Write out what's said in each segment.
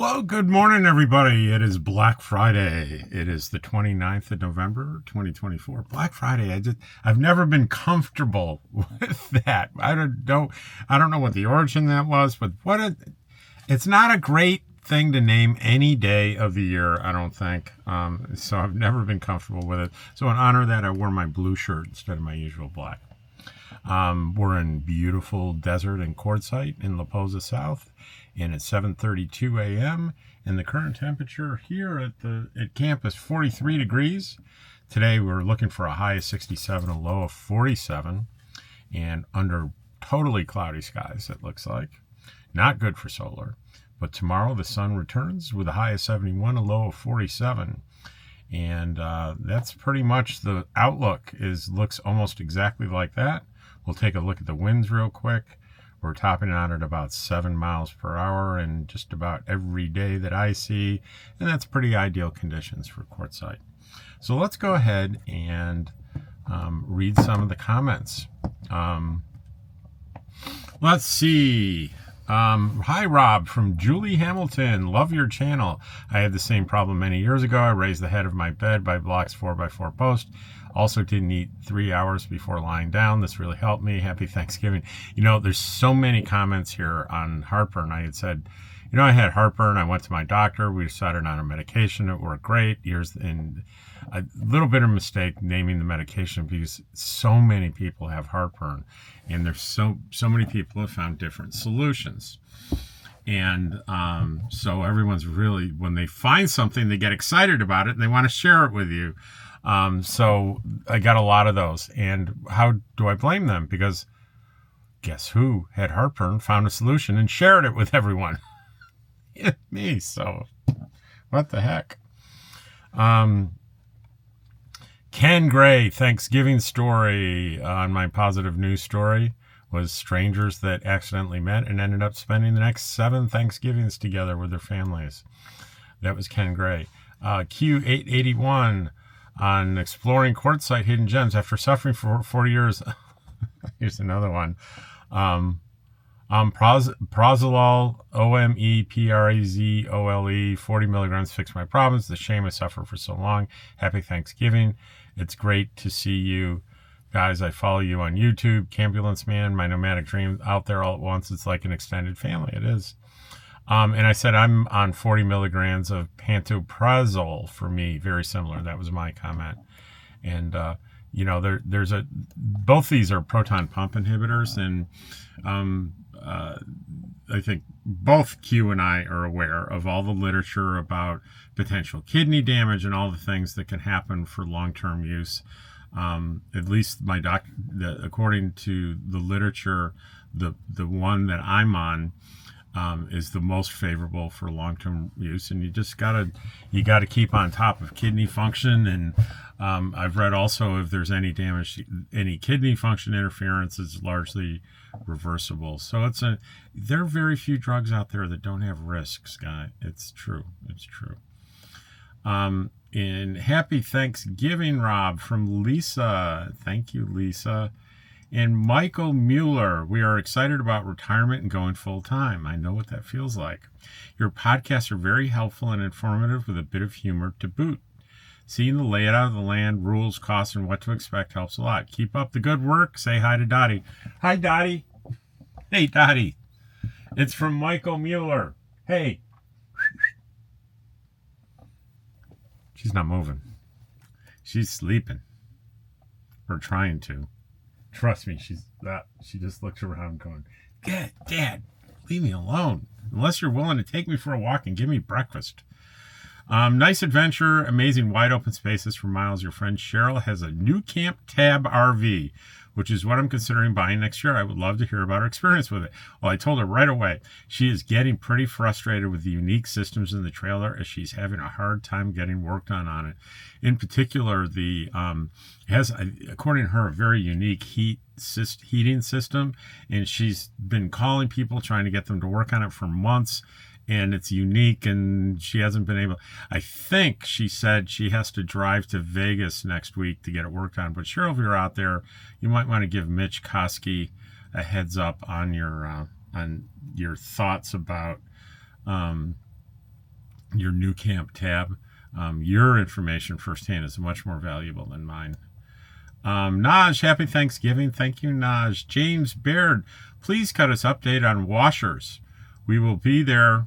Well, good morning, everybody. It is Black Friday. It is the 29th of November, 2024. Black Friday. I've never been comfortable with that. I don't know what the origin that was, but it's not a great thing to name any day of the year, I don't think. So I've never been comfortable with it. So in honor of that, I wore my blue shirt instead of my usual black. We're in beautiful desert and QUARTZSITE in La Posa South, and it's 7:32 a.m. and the current temperature here at camp is 43 degrees. Today we're looking for a high of 67, a low of 47, and under totally cloudy skies, it looks like. Not good for solar. But tomorrow the sun returns with a high of 71, a low of 47. And that's pretty much the outlook. Looks almost exactly like that. We'll take a look at the winds real quick. We're topping out at about 7 miles per hour and just about every day that I see. And that's pretty ideal conditions for QUARTZSITE. So let's go ahead and read some of the comments. Let's see. Hi, Rob from Julie Hamilton. Love your channel. I had the same problem many years ago. I raised the head of my bed by blocks 4x4 post. Also didn't eat 3 hours before lying down. This really helped me. Happy Thanksgiving. There's so many comments here on heartburn. I had said, I had heartburn. I went to my doctor. We decided on a medication. It worked great. And a little bit of mistake naming the medication because so many people have heartburn, and there's so many people have found different solutions. And so everyone's really, when they find something, they get excited about it and they want to share it with you. So I got a lot of those. And how do I blame them? Because guess who had heartburn, found a solution, and shared it with everyone? Me. So what the heck? Ken Gray, Thanksgiving story on my positive news story was strangers that accidentally met and ended up spending the next 7 Thanksgivings together with their families. That was Ken Gray. Q881 on exploring QUARTZSITE hidden gems after suffering for 4 years. Here's another one. Prozolol, OMEPRAZOLE, 40 milligrams fixed my problems. The shame I suffered for so long. Happy Thanksgiving. It's great to see you guys. I follow you on YouTube. Cambulance Man, my nomadic dream out there all at once. It's like an extended family. It is. And I said I'm on 40 milligrams of pantoprazole for me. Very similar. That was my comment. And, both these are proton pump inhibitors, and I think both Q and I are aware of all the literature about potential kidney damage and all the things that can happen for long-term use. At least according to the literature, the one that I'm on is the most favorable for long-term use, and you gotta keep on top of kidney function. And I've read also if there's any damage, any kidney function interference is largely reversible. So there are very few drugs out there that don't have risks, guy. It's true. And happy Thanksgiving, Rob, from Lisa. Thank you, Lisa. And Michael Mueller, we are excited about retirement and going full time. I know what that feels like. Your podcasts are very helpful and informative with a bit of humor to boot. Seeing the layout of the land, rules, costs, and what to expect helps a lot. Keep up the good work. Say hi to Dottie. Hi, Dottie. Hey, Dottie. It's from Michael Mueller. Hey. She's not moving. She's sleeping. Or trying to. Trust me, she just looks around going, Dad, leave me alone. Unless you're willing to take me for a walk and give me breakfast. Nice adventure, amazing wide open spaces for miles. Your friend Cheryl has a new camp tab RV, which is what I'm considering buying next year. I would love to hear about her experience with it. Well, I told her right away. She is getting pretty frustrated with the unique systems in the trailer as she's having a hard time getting work done on it. In particular, has, according to her, a very unique heating system, and she's been calling people trying to get them to work on it for months. And it's unique, and she hasn't been able. I think she said she has to drive to Vegas next week to get it worked on. But Cheryl, if you're out there, you might want to give Mitch Koski a heads up on your thoughts about your new camp tab. Your information firsthand is much more valuable than mine. Naj, happy Thanksgiving. Thank you, Naj. James Baird, please cut us update on washers. We will be there.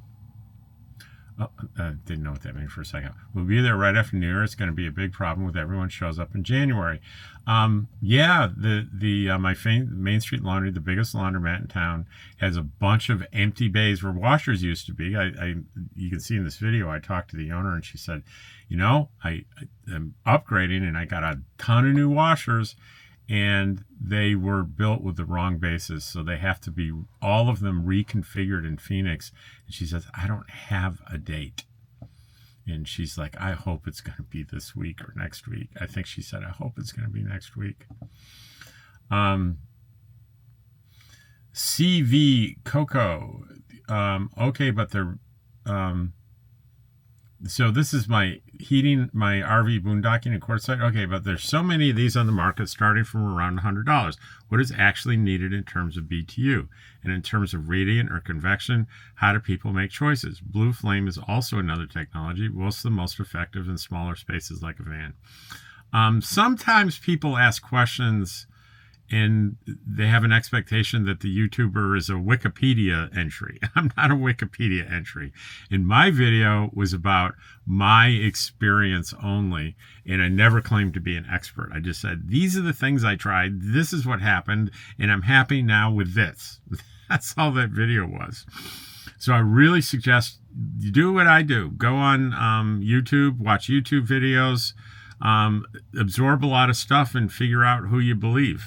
Oh, I didn't know what that meant for a second. We'll be there right after New Year. It's going to be a big problem with everyone shows up in January. Yeah, my Main Street Laundry, the biggest laundromat in town, has a bunch of empty bays where washers used to be. You can see in this video, I talked to the owner and she said, you know, I am upgrading and I got a ton of new washers, and they were built with the wrong bases, so they have to be, all of them, reconfigured in Phoenix. And she says, I don't have a date. And she's like, I hope it's going to be this week or next week. I think she said, I hope it's going to be next week. CV Coco. Okay, but they're... So this is my heating, my RV boondocking and QUARTZSITE. Okay, but there's so many of these on the market starting from around $100. What is actually needed in terms of BTU? And in terms of radiant or convection, how do people make choices? Blue flame is also another technology, what's the most effective in smaller spaces like a van? Sometimes people ask questions and they have an expectation that the YouTuber is a Wikipedia entry. I'm not a Wikipedia entry. And my video was about my experience only, and I never claimed to be an expert. I just said, these are the things I tried, this is what happened, and I'm happy now with this. That's all that video was. So I really suggest you do what I do. Go on YouTube, watch YouTube videos, absorb a lot of stuff, and figure out who you believe.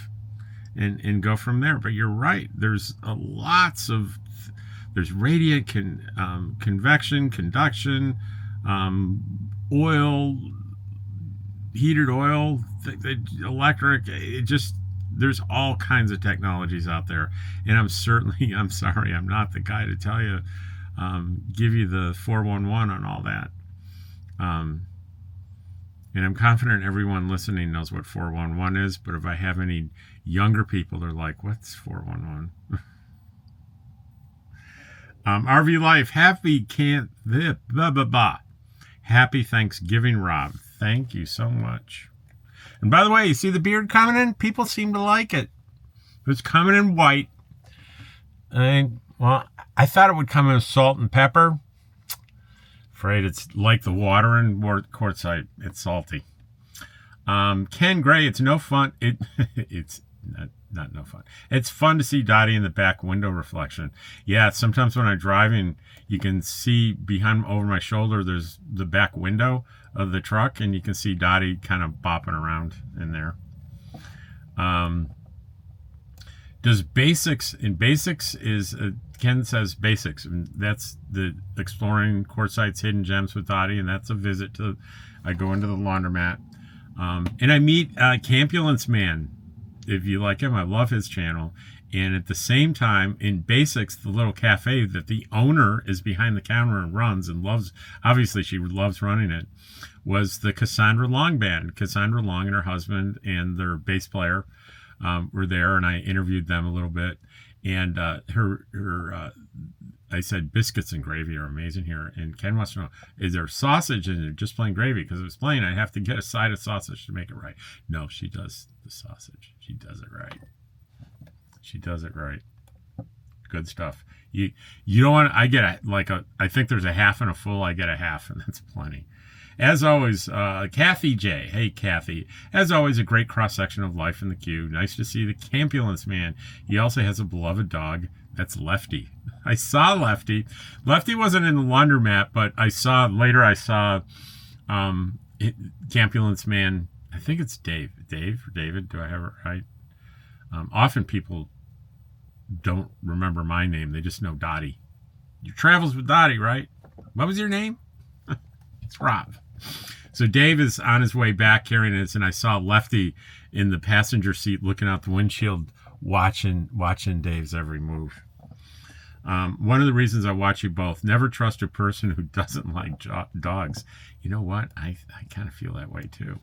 And go from there. But you're right. There's there's radiant, convection, conduction, oil, heated oil, electric. There's all kinds of technologies out there. And I'm sorry, I'm not the guy to tell you, give you the 411 on all that. And I'm confident everyone listening knows what 411 is, but if I have any younger people, they're like, what's 411? RV Life, happy Thanksgiving, Rob. Thank you so much. And by the way, you see the beard coming in? People seem to like it. It's coming in white. I thought it would come in salt and pepper. Afraid it's like the water in QUARTZSITE. It's salty. Ken Gray, it's no fun. It's not no fun. It's fun to see Dottie in the back window reflection. Yeah, sometimes when I'm driving, you can see over my shoulder, there's the back window of the truck, and you can see Dottie kind of bopping around in there. Does basics is Ken says basics, and that's the exploring QUARTZSITE's hidden gems with Dottie, and that's a visit to. I go into the laundromat, and I meet Campulence Man. If you like him, I love his channel. And at the same time, in Basics, the little cafe that the owner is behind the counter and runs and loves, obviously she loves running it, was the Cassandra Long Band. Cassandra Long and her husband and their bass player were there, and I interviewed them a little bit. And I said, biscuits and gravy are amazing here. And Ken wants to know, is there sausage in it, just plain gravy? Because if it's plain, I have to get a side of sausage to make it right. No, she does the sausage. She does it right. She does it right. Good stuff. You don't want, I think there's a half and a full, I get a half, and that's plenty. As always, Kathy J. Hey, Kathy. As always, a great cross-section of life in the queue. Nice to see the Campulence Man. He also has a beloved dog. That's Lefty. I saw Lefty. Lefty wasn't in the laundromat, but later I saw Campulence Man. I think it's Dave. Dave or David? Do I have it right? Often people don't remember my name. They just know Dottie. You travels with Dottie, right? What was your name? It's Rob. So Dave is on his way back carrying it, and I saw Lefty in the passenger seat looking out the windshield, watching Dave's every move. One of the reasons I watch you both, never trust a person who doesn't like dogs. You know what? I kind of feel that way too.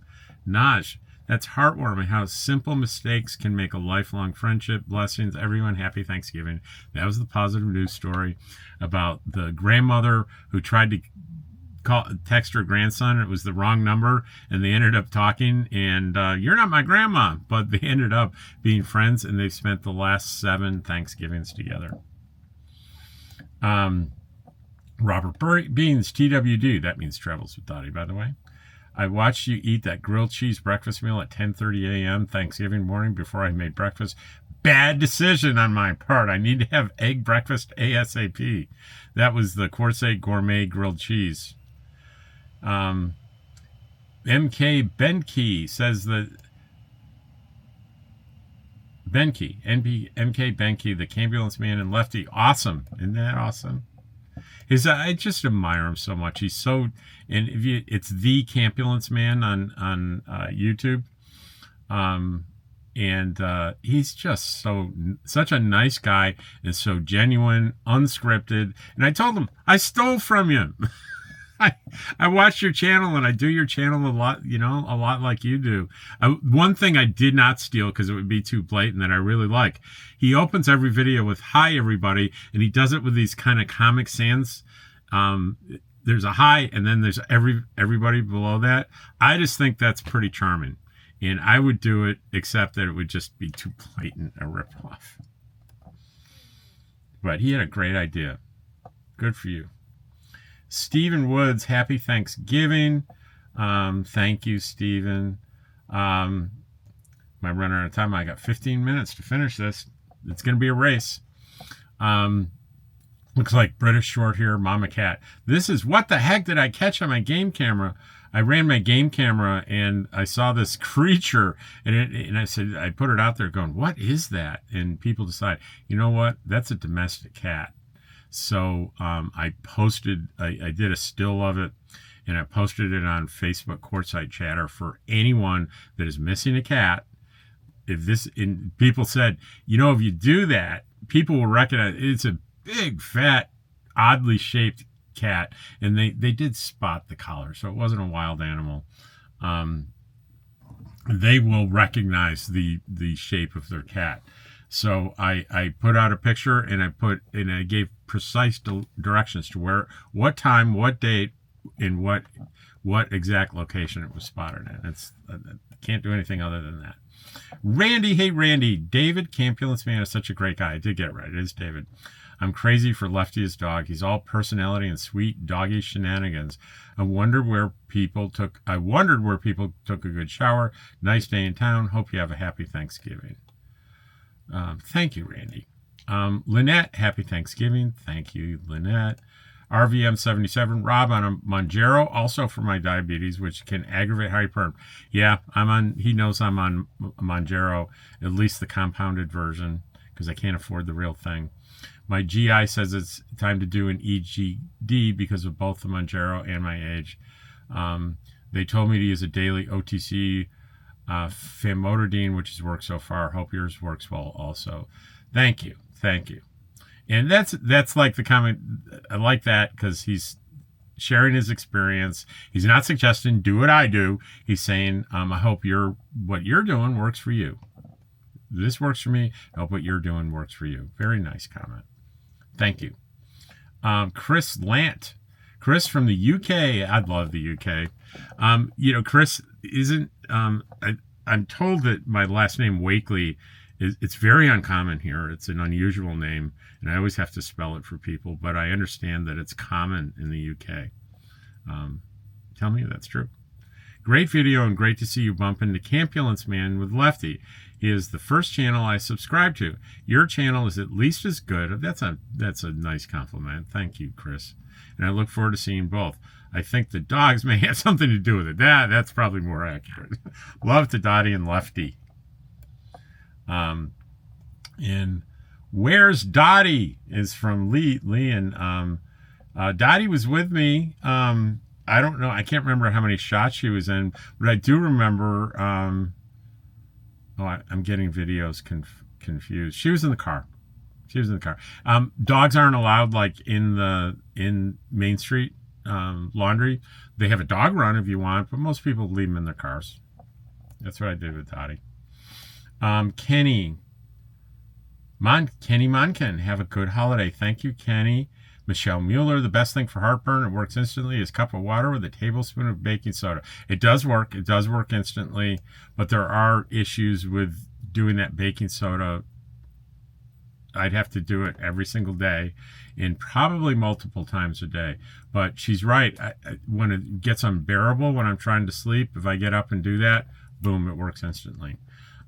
Naj, that's heartwarming how simple mistakes can make a lifelong friendship. Blessings, everyone. Happy Thanksgiving. That was the positive news story about the grandmother who tried to text her grandson. It was the wrong number, and they ended up talking. And you're not my grandma, but they ended up being friends, and they've spent the last 7 Thanksgivings together. Robert Beans, TWD. That means travels with Dottie, by the way. I watched you eat that grilled cheese breakfast meal at 10:30 a.m. Thanksgiving morning before I made breakfast. Bad decision on my part. I need to have egg breakfast ASAP. That was the QUARTZSITE Gourmet Grilled Cheese. MK Benke says that MK Benke, the Ambulance Man and Lefty. Awesome. Isn't that awesome? I just admire him so much. He's so, and it's the Campulance Man on YouTube, and he's just such a nice guy and so genuine, unscripted. And I told him I stole from you. I watch your channel and I do your channel a lot, a lot like you do. One thing I did not steal because it would be too blatant that I really like. He opens every video with "Hi everybody," and he does it with these kind of Comic Sans. There's a hi, and then there's everybody below that. I just think that's pretty charming, and I would do it, except that it would just be too blatant a ripoff. But he had a great idea. Good for you. Stephen Woods, happy Thanksgiving. Thank you, Stephen. My running out of time. I got 15 minutes to finish this. It's going to be a race. Looks like British short hair mama cat. This is, what the heck did I catch on my game camera? I ran my game camera and I saw this creature, and I said, I put it out there going, what is that? And people decide, you know what? That's a domestic cat. So I did a still of it, and I posted it on Facebook QUARTZSITE Chatter for anyone that is missing a cat. And people said, if you do that, people will recognize it's a big, fat, oddly shaped cat. And they did spot the collar, so it wasn't a wild animal. They will recognize the shape of their cat. So I put out a picture, and I gave precise directions to what time, what date, and what exact location it was spotted in. I can't do anything other than that. Randy, hey Randy, David Campulance Man is such a great guy. I did get it right. It is David. I'm crazy for Lefty his dog. He's all personality and sweet doggy shenanigans. I wondered where people took a good shower. Nice day in town. Hope you have a happy Thanksgiving. Thank you, Randy. Lynette, happy Thanksgiving. Thank you, Lynette. RVM77, Rob on a Monjaro, also for my diabetes, which can aggravate hyperthermia. Yeah, he knows I'm on Monjaro, at least the compounded version, because I can't afford the real thing. My GI says it's time to do an EGD because of both the Monjaro and my age. They told me to use a daily OTC famotidine, which has worked so far. Hope yours works well also. Thank you. And that's like the comment. I like that because he's sharing his experience. He's not suggesting do what I do. He's saying, I hope what you're doing works for you. This works for me. I hope what you're doing works for you. Very nice comment. Thank you. Chris Lant. Chris from the UK. I love the UK. Chris isn't, I'm told that my last name Wakely it's very uncommon here. It's an unusual name, and I always have to spell it for people, but I understand that it's common in the UK. Tell me if that's true. Great video, and great to see you bump into Campulance Man with Lefty. He is the first channel I subscribe to. Your channel is at least as good. That's a nice compliment. Thank you, Chris. And I look forward to seeing both. I think the dogs may have something to do with it. That's probably more accurate. Love to Dottie and Lefty. And Where's Dottie is from Lee and Dottie was with me. I don't know. I can't remember how many shots she was in, but I do remember. I'm getting videos confused. She was in the car. Dogs aren't allowed like in Main Street laundry. They have a dog run if you want, but most people leave them in their cars. That's what I did with Dottie. Kenny Monken, have a good holiday. Thank you, Kenny. Michelle Mueller, the best thing for heartburn, it works instantly, is a cup of water with a tablespoon of baking soda. It does work. It does work instantly, but there are issues with doing that baking soda. I'd have to do it every single day and probably multiple times a day. But she's right. When it gets unbearable, when I'm trying to sleep, if I get up and do that, boom, it works instantly.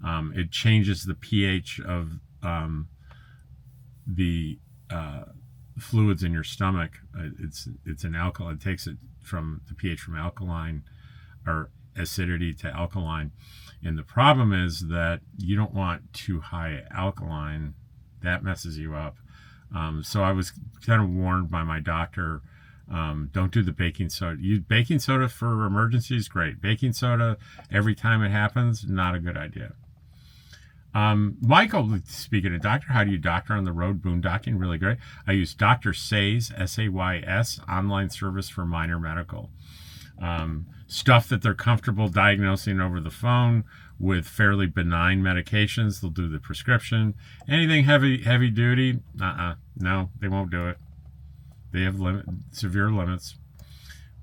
It changes the pH of the fluids in your stomach. It's an alkaline. It takes it from the pH from alkaline or acidity to alkaline. And the problem is that you don't want too high alkaline. That messes you up. So I was kind of warned by my doctor, don't do the baking soda. Use baking soda for emergencies, great. Baking soda every time it happens, not a good idea. Michael, speaking of doctor, how do you doctor on the road? Boondocking, really great. I use Dr. Says, S-A-Y-S, online service for minor medical. Stuff that they're comfortable diagnosing over the phone with fairly benign medications. They'll do the prescription. Anything heavy duty, no, they won't do it. They have severe limits.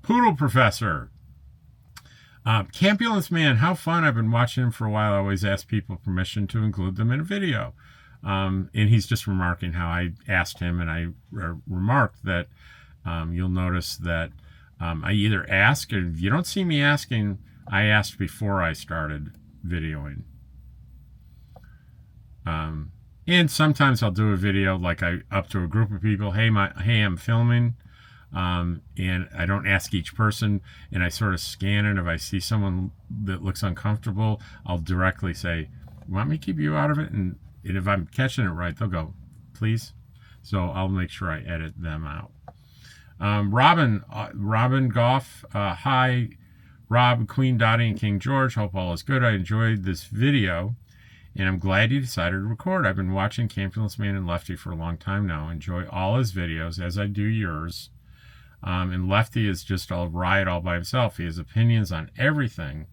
Poodle Professor. Campulence Man, how fun. I've been watching him for a while. I always ask people permission to include them in a video. And he's just remarking how I asked him, and I remarked that you'll notice that I either ask, or if you don't see me asking, I asked before I started videoing. And sometimes I'll do a video like up to a group of people, hey, I'm filming. And I don't ask each person, and I sort of scan it. If I see someone that looks uncomfortable, I'll directly say, want me to keep you out of it? And if I'm catching it right, they'll go, please. So I'll make sure I edit them out. Robin Goff, hi, Rob, Queen Dottie, and King George. Hope all is good. I enjoyed this video, and I'm glad you decided to record. I've been watching Campulence Man and Lefty for a long time now. Enjoy all his videos, as I do yours. And Lefty is just a riot all by himself. He has opinions on everything.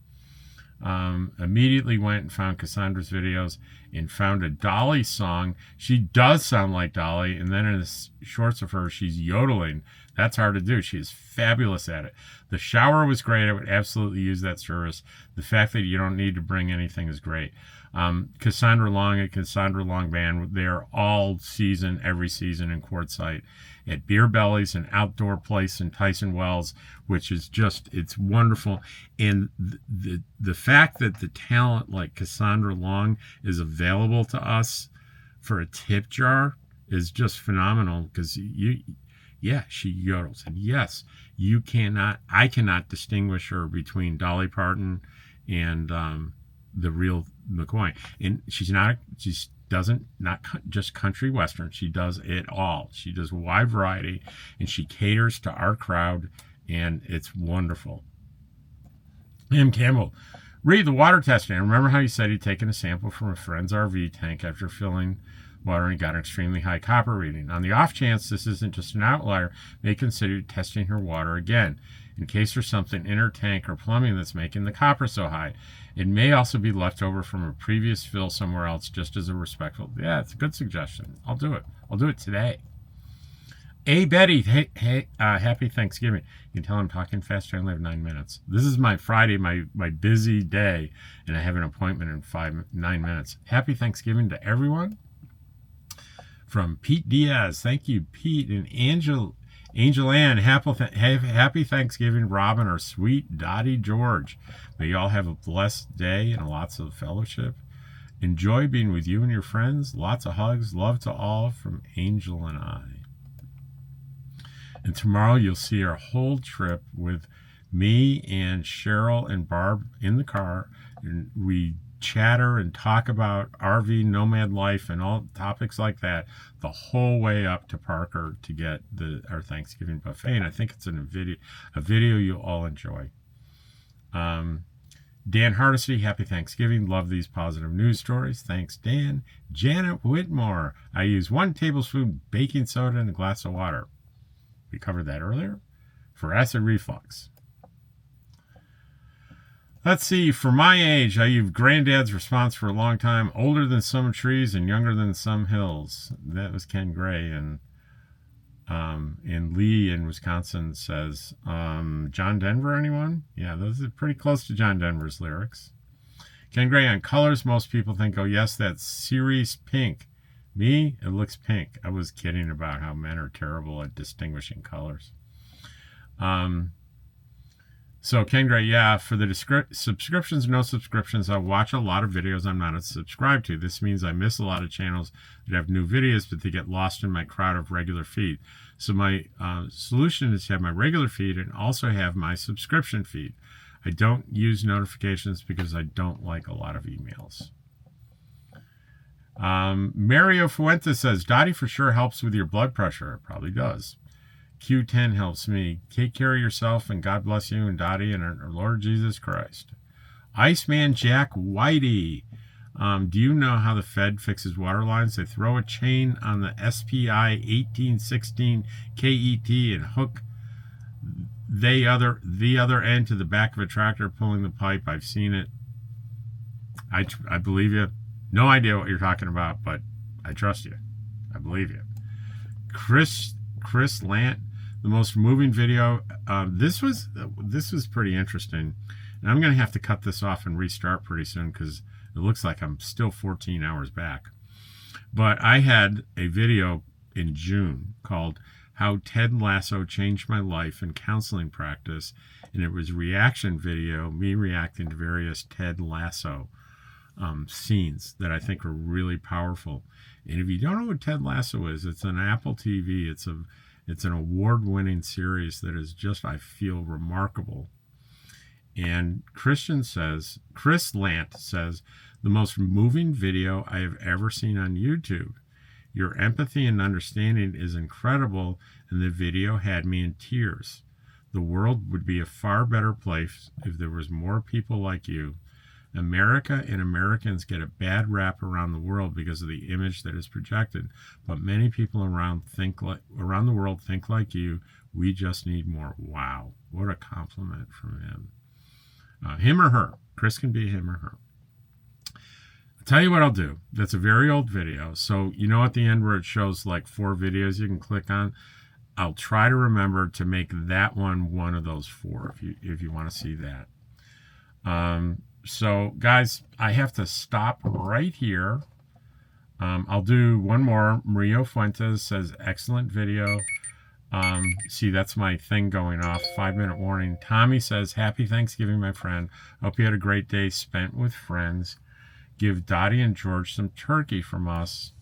Immediately went and found Cassandra's videos and found a Dolly song. She does sound like Dolly, and then in the shorts of her, she's yodeling. That's hard to do. She is fabulous at it. The shower was great. I would absolutely use that service. The fact that you don't need to bring anything is great. Cassandra Long and Cassandra Long Band, they're all season, every season in QUARTZSITE at Beer Bellies, an outdoor place in Tyson Wells, which is just, it's wonderful. And the fact that the talent like Cassandra Long is available to us for a tip jar is just phenomenal, because she yodels. And yes, I cannot distinguish her between Dolly Parton and the real McCoy. And she's not just country western. She does it all. She does a wide variety, and she caters to our crowd, and it's wonderful. M. Campbell, read the water testing. Remember how you said he'd taken a sample from a friend's RV tank after filling water and got an extremely high copper reading. On the off chance this isn't just an outlier, may consider testing her water again, in case there's something in her tank or plumbing that's making the copper so high. It may also be left over from a previous fill somewhere else, just as a respectful. Yeah, it's a good suggestion. I'll do it. I'll do it today. Hey, Betty. Hey, happy Thanksgiving. You can tell I'm talking faster. I only have 9 minutes. This is my Friday, my busy day, and I have an appointment in 9 minutes. Happy Thanksgiving to everyone. From Pete Diaz. Thank you, Pete. And Angel Ann, happy Thanksgiving, Robin, our sweet Dottie George. May you all have a blessed day and lots of fellowship. Enjoy being with you and your friends. Lots of hugs. Love to all from Angel and I. And tomorrow you'll see our whole trip with me and Cheryl and Barb in the car. And we chatter and talk about RV nomad life and all topics like that the whole way up to Parker to get our Thanksgiving buffet. And I think it's in a video you'll all enjoy. Dan Hardesty, happy Thanksgiving. Love these positive news stories. Thanks, Dan. Janet Whitmore, I use 1 tablespoon baking soda in a glass of water. We covered that earlier. For acid reflux. Let's see, for my age, I used Granddad's response for a long time. Older than some trees and younger than some hills. That was Ken Gray. And And Lee in Wisconsin says, John Denver, anyone? Yeah, those are pretty close to John Denver's lyrics. Ken Gray, on colors, most people think, oh, yes, that's Cerise pink. Me, it looks pink. I was kidding about how men are terrible at distinguishing colors. So Ken Gray, yeah, for the subscriptions, no subscriptions, I watch a lot of videos I'm not subscribed to. This means I miss a lot of channels that have new videos, but they get lost in my crowd of regular feed. So my solution is to have my regular feed and also have my subscription feed. I don't use notifications because I don't like a lot of emails. Mario Fuentes says, Dottie for sure helps with your blood pressure. It probably does. Q10 helps me. Take care of yourself, and God bless you and Dottie and our Lord Jesus Christ. Iceman Jack Whitey. Do you know how the Fed fixes water lines? They throw a chain on the SPI 1816 KET and hook the other end to the back of a tractor pulling the pipe. I've seen it. I believe you. No idea what you're talking about, but I trust you. I believe you. Chris Lant, the most moving video. This was pretty interesting, and I'm going to have to cut this off and restart pretty soon because it looks like I'm still 14 hours back. But I had a video in June called How Ted Lasso Changed My Life and Counseling Practice, and it was a reaction video, me reacting to various Ted Lasso scenes that I think are really powerful. And if you don't know what Ted Lasso is, it's an Apple TV. It's an award-winning series that is just, I feel, remarkable. And Chris Lant says, the most moving video I have ever seen on YouTube. Your empathy and understanding is incredible, and the video had me in tears. The world would be a far better place if there was more people like you. America and Americans get a bad rap around the world because of the image that is projected, but many people around the world think like you. We just need more. Wow, what a compliment from him. Him or her. Chris can be him or her. I'll tell you what I'll do. That's a very old video. So you know at the end where it shows like 4 videos you can click on? I'll try to remember to make that one of those 4 if you want to see that. So guys, I have to stop right here. I'll do one more. Mario Fuentes says, excellent video. See, that's my thing going off. 5-minute warning. Tommy says, happy Thanksgiving, my friend. Hope you had a great day spent with friends. Give Dottie and George some turkey from us.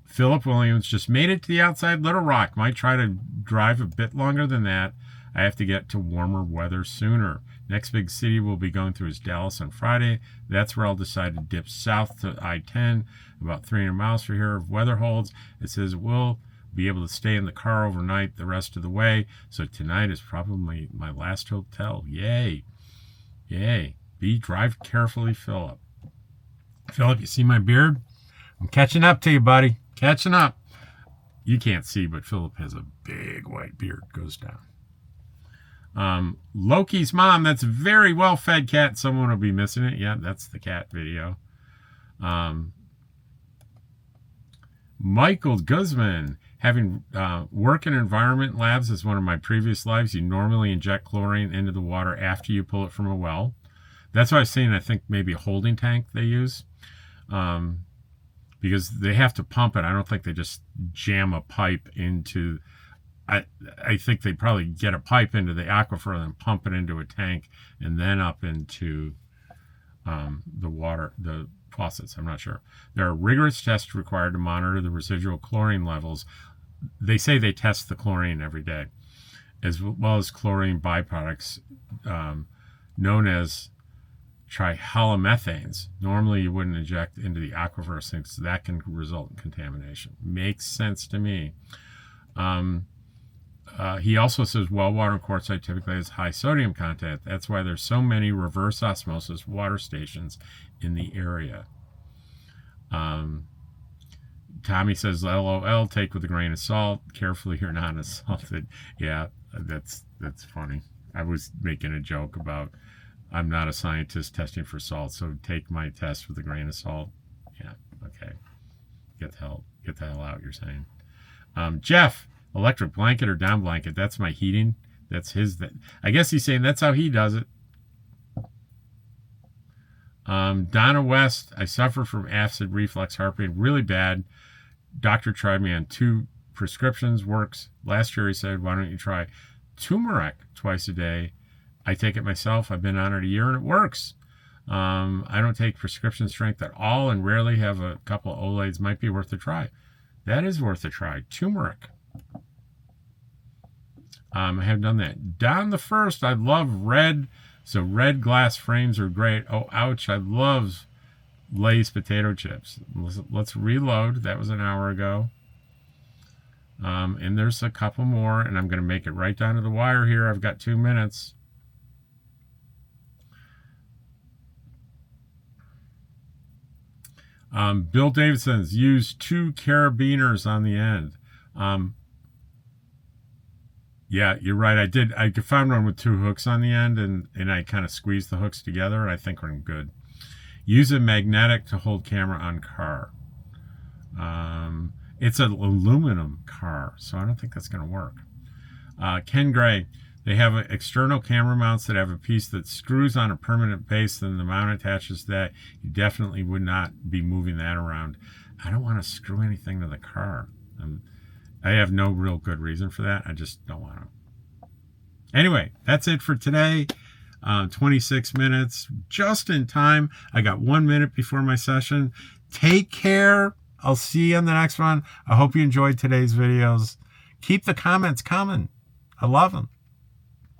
Philip Williams just made it to the outside Little Rock. Might try to drive a bit longer than that. I have to get to warmer weather sooner. Next big city we'll be going through is Dallas on Friday. That's where I'll decide to dip south to I-10, about 300 miles from here if weather holds. It says we'll be able to stay in the car overnight the rest of the way. So tonight is probably my last hotel. Yay. Yay. Drive carefully, Philip. Philip, you see my beard? I'm catching up to you, buddy. Catching up. You can't see, but Philip has a big white beard. Goes down. Loki's mom, that's a very well-fed cat. Someone will be missing it. Yeah, that's the cat video. Michael Guzman, having work in environment labs as one of my previous lives, you normally inject chlorine into the water after you pull it from a well. That's why I was saying I think maybe a holding tank they use. Because they have to pump it. I don't think they just jam a pipe into... I think they probably get a pipe into the aquifer and then pump it into a tank and then up into the water, the faucets. I'm not sure. There are rigorous tests required to monitor the residual chlorine levels. They say they test the chlorine every day, as well as chlorine byproducts known as trihalomethanes. Normally you wouldn't inject into the aquifer since that can result in contamination. Makes sense to me. He also says well water and quartzite typically has high sodium content. That's why there's so many reverse osmosis water stations in the area. Tommy says, LOL, take with a grain of salt. Carefully, you're not assaulted. Yeah, that's funny. I was making a joke about I'm not a scientist testing for salt, so take my test with a grain of salt. Yeah, okay. Get the hell out, you're saying. Jeff, electric blanket or down blanket. That's my heating. That's his. I guess he's saying that's how he does it. Donna West, I suffer from acid reflux, heartburn, really bad. Doctor tried me on 2 prescriptions, works. Last year he said, why don't you try turmeric twice a day? I take it myself. I've been on it a year and it works. I don't take prescription strength at all and rarely have a couple of Olaids. Might be worth a try. That is worth a try. Turmeric. I have done that. Don the First, I love red. So red glass frames are great. Oh, ouch. I love Lay's potato chips. Let's reload. That was an hour ago. And there's a couple more, and I'm going to make it right down to the wire here. I've got 2 minutes. Bill Davidson's used 2 carabiners on the end. Yeah, you're right. I found one with 2 hooks on the end, and I kind of squeezed the hooks together, and I think I'm good. Use a magnetic to hold camera on car. It's an aluminum car, so I don't think that's going to work. Ken Gray, they have external camera mounts that have a piece that screws on a permanent base, then the mount attaches to that. You definitely would not be moving that around. I don't want to screw anything to the car. I have no real good reason for that. I just don't want to. Anyway, that's it for today. 26 minutes, just in time. I got 1 minute before my session. Take care. I'll see you on the next one. I hope you enjoyed today's videos. Keep the comments coming. I love them.